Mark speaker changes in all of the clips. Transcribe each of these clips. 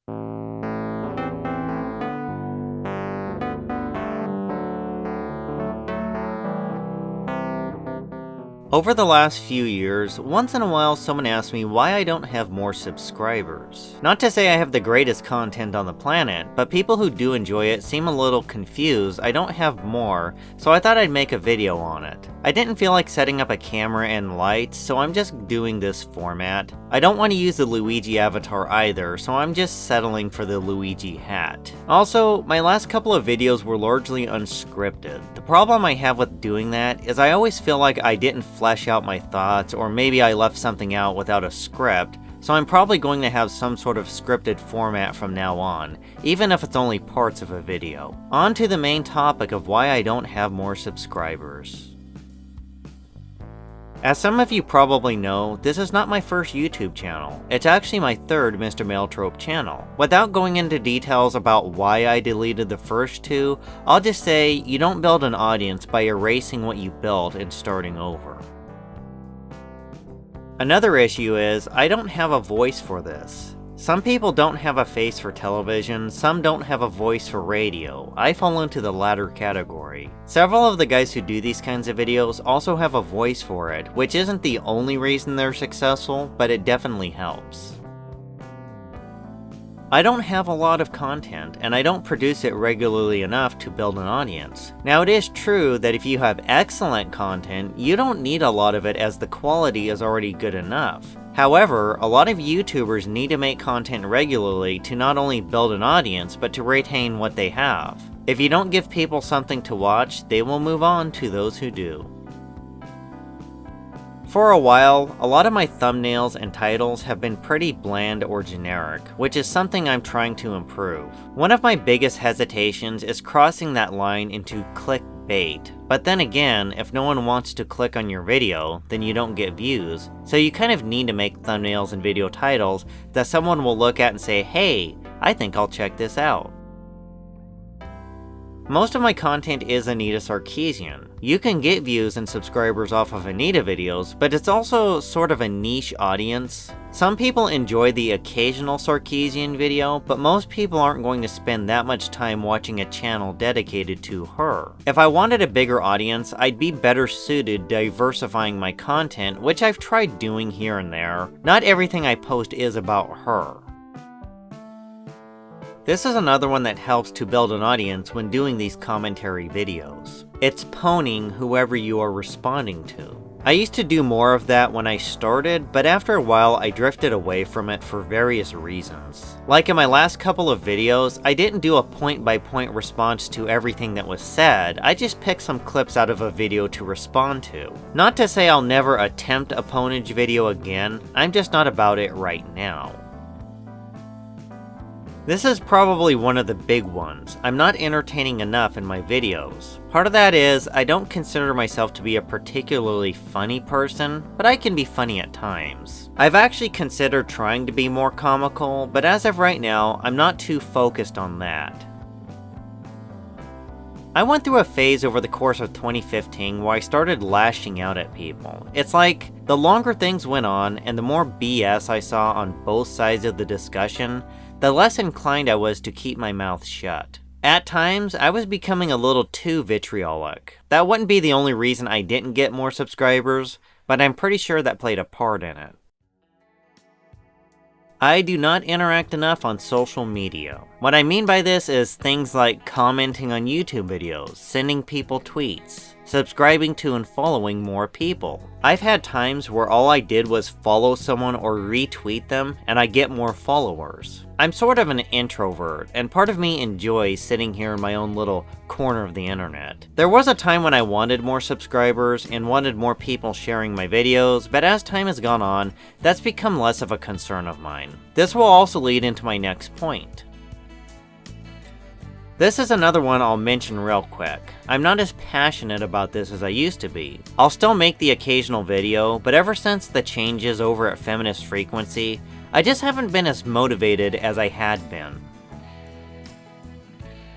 Speaker 1: Over the last few years, once in a while someone asks me why I don't have more subscribers. Not to say I have the greatest content on the planet, but people who do enjoy it seem a little confused I don't have more, so I thought I'd make a video on it. I didn't feel like setting up a camera and lights, so I'm just doing this format. I don't want to use the Luigi avatar either, so I'm just settling for the Luigi hat. Also, my last couple of videos were largely unscripted. The problem I have with doing that is I always feel like I didn't flesh out my thoughts, or maybe I left something out without a script, so I'm probably going to have some sort of scripted format from now on, even if it's only parts of a video. On to the main topic of why I don't have more subscribers. As some of you probably know, this is not my first YouTube channel. It's actually my third Mr. Male Trope channel. Without going into details about why I deleted the first two, I'll just say you don't build an audience by erasing what you built and starting over. Another issue is, I don't have a voice for this. Some people don't have a face for television, some don't have a voice for radio. I fall into the latter category. Several of the guys who do these kinds of videos also have a voice for it, which isn't the only reason they're successful, but it definitely helps. I don't have a lot of content, and I don't produce it regularly enough to build an audience. Now, it is true that if you have excellent content, you don't need a lot of it as the quality is already good enough. However, a lot of YouTubers need to make content regularly to not only build an audience, but to retain what they have. If you don't give people something to watch, they will move on to those who do. For a while, a lot of my thumbnails and titles have been pretty bland or generic, which is something I'm trying to improve. One of my biggest hesitations is crossing that line into clickbait. But then again, if no one wants to click on your video, then you don't get views, so you kind of need to make thumbnails and video titles that someone will look at and say, hey, I think I'll check this out. Most of my content is Anita Sarkeesian. You can get views and subscribers off of Anita videos, but it's also sort of a niche audience. Some people enjoy the occasional Sarkeesian video, but most people aren't going to spend that much time watching a channel dedicated to her. If I wanted a bigger audience, I'd be better suited diversifying my content, which I've tried doing here and there. Not everything I post is about her. This is another one that helps to build an audience when doing these commentary videos. It's pwning whoever you are responding to. I used to do more of that when I started, but after a while I drifted away from it for various reasons. Like in my last couple of videos, I didn't do a point-by-point response to everything that was said, I just picked some clips out of a video to respond to. Not to say I'll never attempt a pwnage video again, I'm just not about it right now. This is probably one of the big ones. I'm not entertaining enough in my videos. Part of that is, I don't consider myself to be a particularly funny person, but I can be funny at times. I've actually considered trying to be more comical, but as of right now, I'm not too focused on that. I went through a phase over the course of 2015 where I started lashing out at people. It's like, the longer things went on, and the more BS I saw on both sides of the discussion, the less inclined I was to keep my mouth shut. At times, I was becoming a little too vitriolic. That wouldn't be the only reason I didn't get more subscribers, but I'm pretty sure that played a part in it. I do not interact enough on social media. What I mean by this is things like commenting on YouTube videos, sending people tweets, subscribing to and following more people. I've had times where all I did was follow someone or retweet them, and I get more followers. I'm sort of an introvert, and part of me enjoys sitting here in my own little corner of the internet. There was a time when I wanted more subscribers and wanted more people sharing my videos, but as time has gone on, that's become less of a concern of mine. This will also lead into my next point. This is another one I'll mention real quick. I'm not as passionate about this as I used to be. I'll still make the occasional video, but ever since the changes over at Feminist Frequency, I just haven't been as motivated as I had been.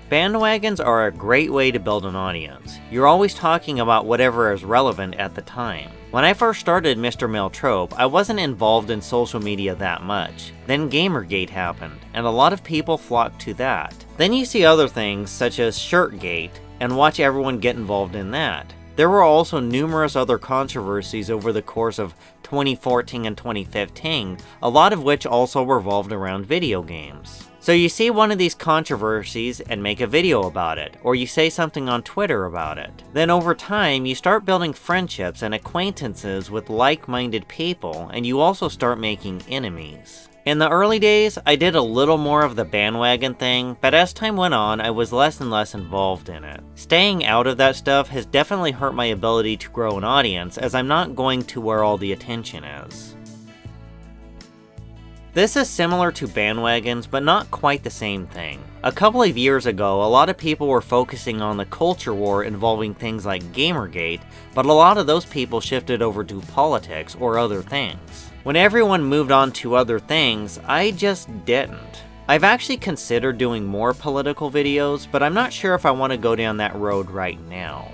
Speaker 1: Bandwagons are a great way to build an audience. You're always talking about whatever is relevant at the time. When I first started Mr. Male Trope, I wasn't involved in social media that much. Then Gamergate happened, and a lot of people flocked to that. Then you see other things such as Shirtgate, and watch everyone get involved in that. There were also numerous other controversies over the course of 2014 and 2015, a lot of which also revolved around video games. So you see one of these controversies and make a video about it, or you say something on Twitter about it. Then over time, you start building friendships and acquaintances with like-minded people, and you also start making enemies. In the early days, I did a little more of the bandwagon thing, but as time went on, I was less and less involved in it. Staying out of that stuff has definitely hurt my ability to grow an audience, as I'm not going to where all the attention is. This is similar to bandwagons, but not quite the same thing. A couple of years ago, a lot of people were focusing on the culture war involving things like Gamergate, but a lot of those people shifted over to politics or other things. When everyone moved on to other things, I just didn't. I've actually considered doing more political videos, but I'm not sure if I want to go down that road right now.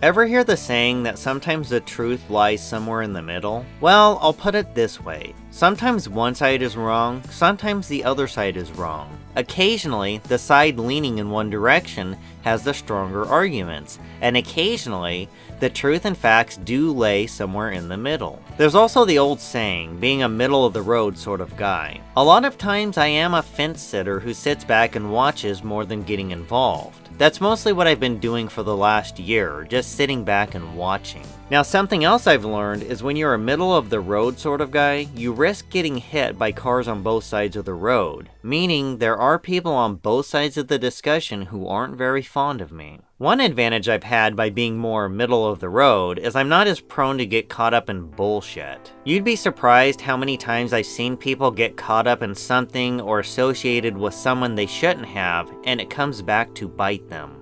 Speaker 1: Ever hear the saying that sometimes the truth lies somewhere in the middle? Well, I'll put it this way. Sometimes one side is wrong, sometimes the other side is wrong. Occasionally, the side leaning in one direction has the stronger arguments, and occasionally, the truth and facts do lay somewhere in the middle. There's also the old saying, being a middle-of-the-road sort of guy. A lot of times I am a fence sitter who sits back and watches more than getting involved. That's mostly what I've been doing for the last year, just sitting back and watching. Now something else I've learned is when you're a middle-of-the-road sort of guy, you risk getting hit by cars on both sides of the road, meaning there are people on both sides of the discussion who aren't very fond of me. One advantage I've had by being more middle of the road is I'm not as prone to get caught up in bullshit. You'd be surprised how many times I've seen people get caught up in something or associated with someone they shouldn't have, and it comes back to bite them.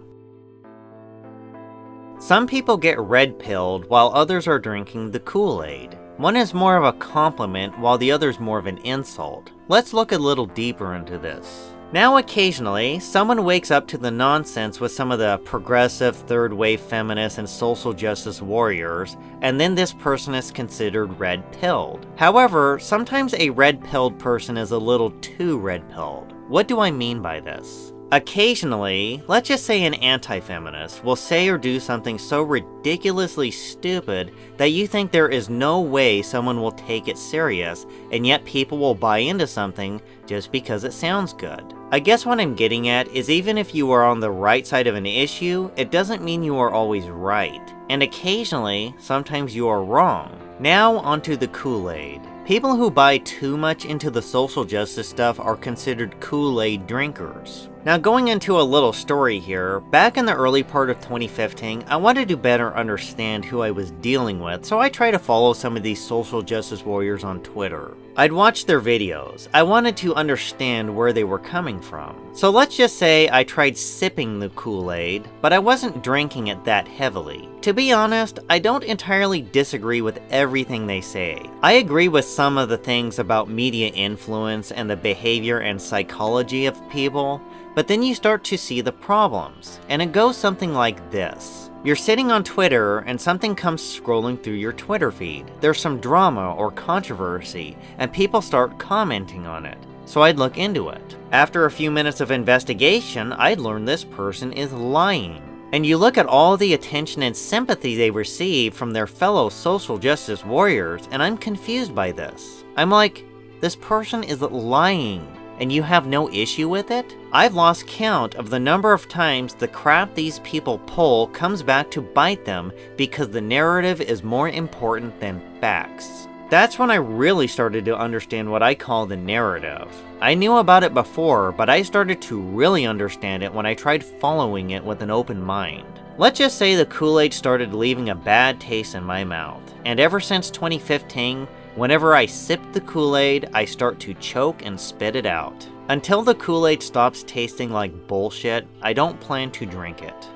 Speaker 1: Some people get red-pilled while others are drinking the Kool-Aid. One is more of a compliment while the other is more of an insult. Let's look a little deeper into this. Now occasionally, someone wakes up to the nonsense with some of the progressive, third-wave feminists and social justice warriors, and then this person is considered red-pilled. However, sometimes a red-pilled person is a little too red-pilled. What do I mean by this? Occasionally, let's just say an anti-feminist will say or do something so ridiculously stupid that you think there is no way someone will take it serious, and yet people will buy into something just because it sounds good. I guess what I'm getting at is even if you are on the right side of an issue, it doesn't mean you are always right. And occasionally, sometimes you are wrong. Now onto the Kool-Aid. People who buy too much into the social justice stuff are considered Kool-Aid drinkers. Now going into a little story here, back in the early part of 2015, I wanted to better understand who I was dealing with, so I tried to follow some of these social justice warriors on Twitter. I'd watch their videos. I wanted to understand where they were coming from. So let's just say I tried sipping the Kool-Aid, but I wasn't drinking it that heavily. To be honest, I don't entirely disagree with everything they say. I agree with some of the things about media influence and the behavior and psychology of people, but then you start to see the problems, and it goes something like this. You're sitting on Twitter and something comes scrolling through your Twitter feed. There's some drama or controversy, and people start commenting on it. So I'd look into it. After a few minutes of investigation, I'd learn this person is lying. And you look at all the attention and sympathy they receive from their fellow social justice warriors, and I'm confused by this. I'm like, this person is lying, and you have no issue with it? I've lost count of the number of times the crap these people pull comes back to bite them because the narrative is more important than facts. That's when I really started to understand what I call the narrative. I knew about it before, but I started to really understand it when I tried following it with an open mind. Let's just say the Kool-Aid started leaving a bad taste in my mouth, and ever since 2015, whenever I sip the Kool-Aid, I start to choke and spit it out. Until the Kool-Aid stops tasting like bullshit, I don't plan to drink it.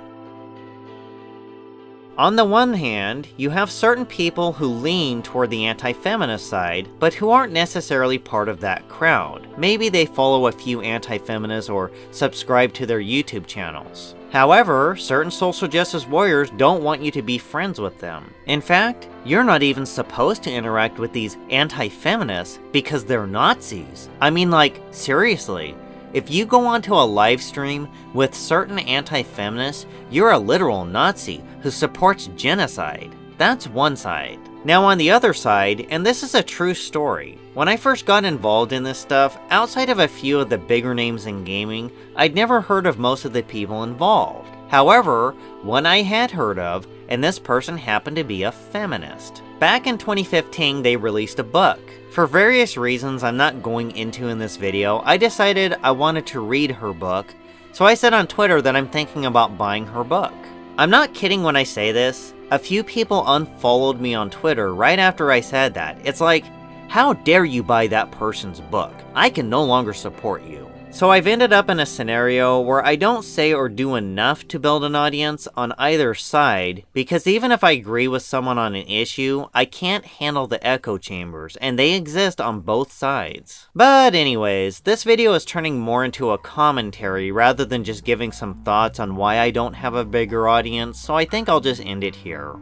Speaker 1: On the one hand, you have certain people who lean toward the anti-feminist side, but who aren't necessarily part of that crowd. Maybe they follow a few anti-feminists or subscribe to their YouTube channels. However, certain social justice warriors don't want you to be friends with them. In fact, you're not even supposed to interact with these anti-feminists because they're Nazis. I mean, like, seriously. If you go onto a live stream with certain anti-feminists, you're a literal Nazi who supports genocide. That's one side. Now on the other side, and this is a true story, when I first got involved in this stuff, outside of a few of the bigger names in gaming, I'd never heard of most of the people involved. However, one I had heard of, and this person happened to be a feminist. Back in 2015, they released a book. For various reasons I'm not going into in this video, I decided I wanted to read her book, so I said on Twitter that I'm thinking about buying her book. I'm not kidding when I say this. A few people unfollowed me on Twitter right after I said that. It's like, how dare you buy that person's book? I can no longer support you. So I've ended up in a scenario where I don't say or do enough to build an audience on either side, because even if I agree with someone on an issue, I can't handle the echo chambers, and they exist on both sides. But anyways, this video is turning more into a commentary rather than just giving some thoughts on why I don't have a bigger audience, so I think I'll just end it here.